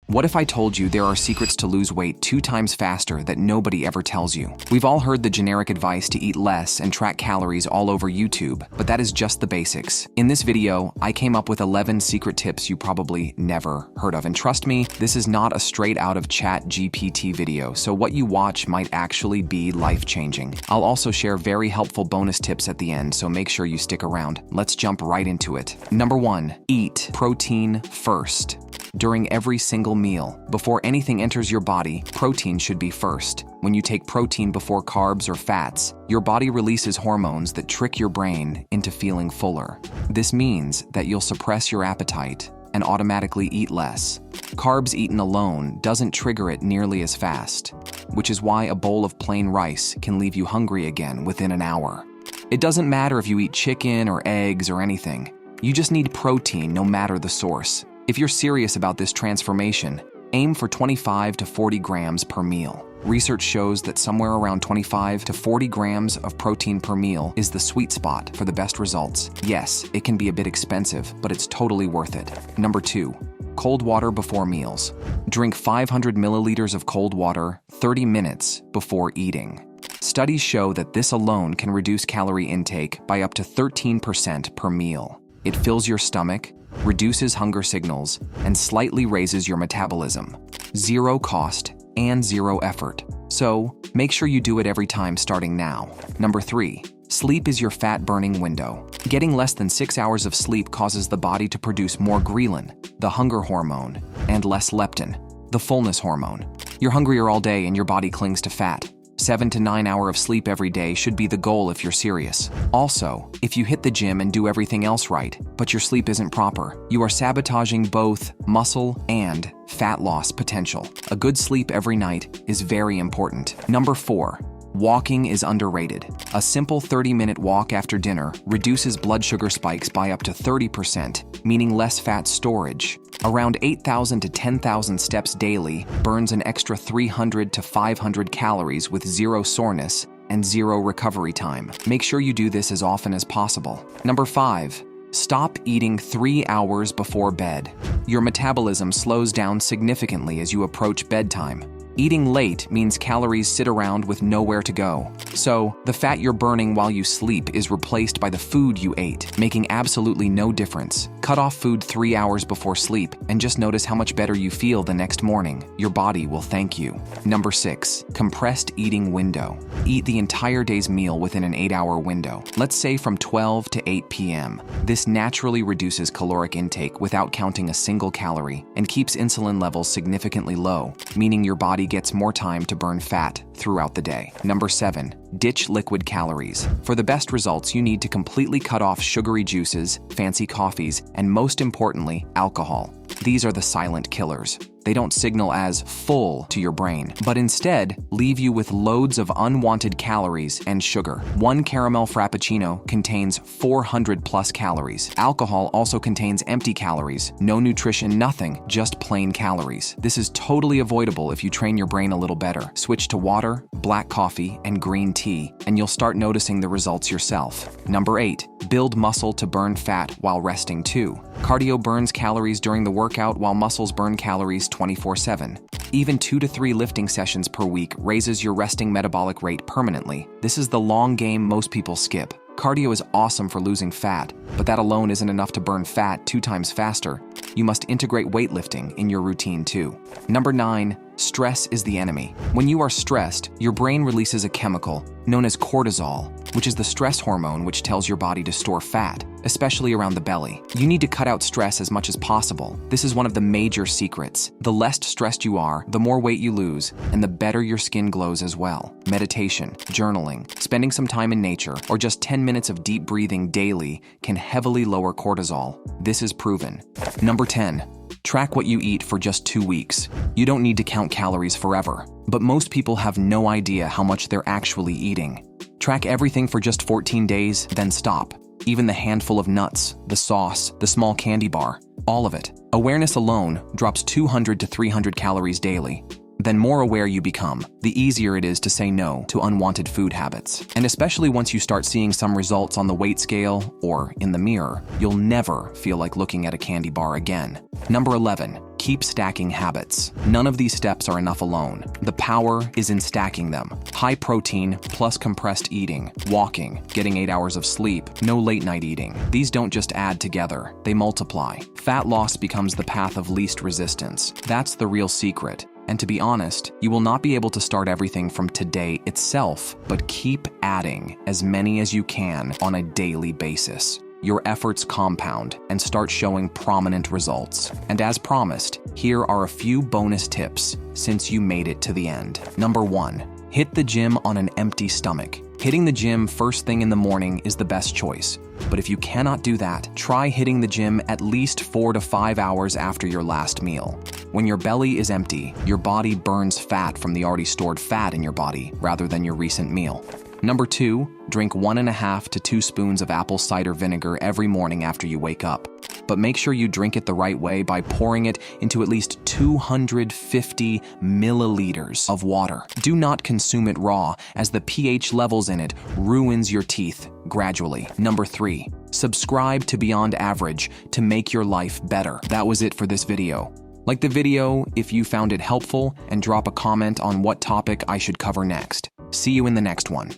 What if I told you there are secrets to lose weight 2 times faster that nobody ever tells you? We've all heard the generic advice to eat less and track calories all over YouTube, but that is just the basics. In this video, I came up with 11 secret tips you probably never heard of. And trust me, this is not a straight out of ChatGPT video, so what you watch might actually be life-changing. I'll also share very helpful bonus tips at the end, so make sure you stick around. Let's jump right into it. Number 1, eat protein first. During every single meal, before anything enters your body, protein should be first. When you take protein before carbs or fats, your body releases hormones that trick your brain into feeling fuller. This means that you'll suppress your appetite and automatically eat less. Carbs eaten alone doesn't trigger it nearly as fast, which is why a bowl of plain rice can leave you hungry again within an hour. It doesn't matter if you eat chicken or eggs or anything. You just need protein no matter the source. If you're serious about this transformation, aim for 25 to 40 grams per meal. Research shows that somewhere around 25 to 40 grams of protein per meal is the sweet spot for the best results. Yes, it can be a bit expensive, but it's totally worth it. Number 2, cold water before meals. Drink 500 milliliters of cold water 30 minutes before eating. Studies show that this alone can reduce calorie intake by up to 13% per meal. It fills your stomach, reduces hunger signals, and slightly raises your metabolism. Zero cost and zero effort. So, make sure you do it every time starting now. Number 3, sleep is your fat-burning window. Getting less than 6 hours of sleep causes the body to produce more ghrelin, the hunger hormone, and less leptin, the fullness hormone. You're hungrier all day and your body clings to fat. 7 to 9 hours of sleep every day should be the goal if you're serious. Also, if you hit the gym and do everything else right, but your sleep isn't proper, you are sabotaging both muscle and fat loss potential. A good sleep every night is very important. Number 4, walking is underrated. A simple 30-minute walk after dinner reduces blood sugar spikes by up to 30%, meaning less fat storage. Around 8,000 to 10,000 steps daily burns an extra 300 to 500 calories with zero soreness and zero recovery time. Make sure you do this as often as possible. Number 5, stop eating 3 hours before bed. Your metabolism slows down significantly as you approach bedtime. Eating late means calories sit around with nowhere to go. So, the fat you're burning while you sleep is replaced by the food you ate, making absolutely no difference. Cut off food 3 hours before sleep and just notice how much better you feel the next morning. Your body will thank you. Number 6, compressed eating window. Eat the entire day's meal within an 8-hour window. Let's say from 12 to 8 p.m. This naturally reduces caloric intake without counting a single calorie and keeps insulin levels significantly low, meaning your body gets more time to burn fat throughout the day. Number 7, ditch liquid calories. For the best results, you need to completely cut off sugary juices, fancy coffees, and most importantly, alcohol. These are the silent killers. They don't signal as full to your brain, but instead leave you with loads of unwanted calories and sugar. One caramel frappuccino contains 400 plus calories. Alcohol also contains empty calories, no nutrition, nothing, just plain calories. This is totally avoidable if you train your brain a little better. Switch to water, black coffee, and green tea, and you'll start noticing the results yourself. Number 8, build muscle to burn fat while resting too. Cardio burns calories during the workout while muscles burn calories 24/7. Even 2 to 3 lifting sessions per week raises your resting metabolic rate permanently. This is the long game most people skip. Cardio is awesome for losing fat, but that alone isn't enough to burn fat 2 times faster. You must integrate weightlifting in your routine too. Number 9, stress is the enemy. When you are stressed, your brain releases a chemical known as cortisol, which is the stress hormone which tells your body to store fat, especially around the belly. You need to cut out stress as much as possible. This is one of the major secrets. The less stressed you are, the more weight you lose, and the better your skin glows as well. Meditation, journaling, spending some time in nature, or just 10 minutes of deep breathing daily can heavily lower cortisol. This is proven. Number 10, track what you eat for just 2 weeks. You don't need to count calories forever, but most people have no idea how much they're actually eating. Track everything for just 14 days, then stop. Even the handful of nuts, the sauce, the small candy bar, all of it. Awareness alone drops 200 to 300 calories daily. The more aware you become, the easier it is to say no to unwanted food habits. And especially once you start seeing some results on the weight scale or in the mirror, you'll never feel like looking at a candy bar again. Number 11, Keep stacking habits. None of these steps are enough alone. The power is in stacking them. High protein plus compressed eating, walking, getting 8 hours of sleep, no late night eating. These don't just add together, they multiply. Fat loss becomes the path of least resistance. That's the real secret. And to be honest, you will not be able to start everything from today itself, but keep adding as many as you can on a daily basis. Your efforts compound and start showing prominent results. And as promised, here are a few bonus tips since you made it to the end. Number 1, hit the gym on an empty stomach. Hitting the gym first thing in the morning is the best choice. But if you cannot do that, try hitting the gym at least 4 to 5 hours after your last meal. When your belly is empty, your body burns fat from the already stored fat in your body rather than your recent meal. Number 2, drink 1.5 to 2 spoons of apple cider vinegar every morning after you wake up. But make sure you drink it the right way by pouring it into at least 250 milliliters of water. Do not consume it raw, as the pH levels in it ruins your teeth gradually. Number 3, subscribe to Beyond Average to make your life better. That was it for this video. Like the video if you found it helpful, and drop a comment on what topic I should cover next. See you in the next one.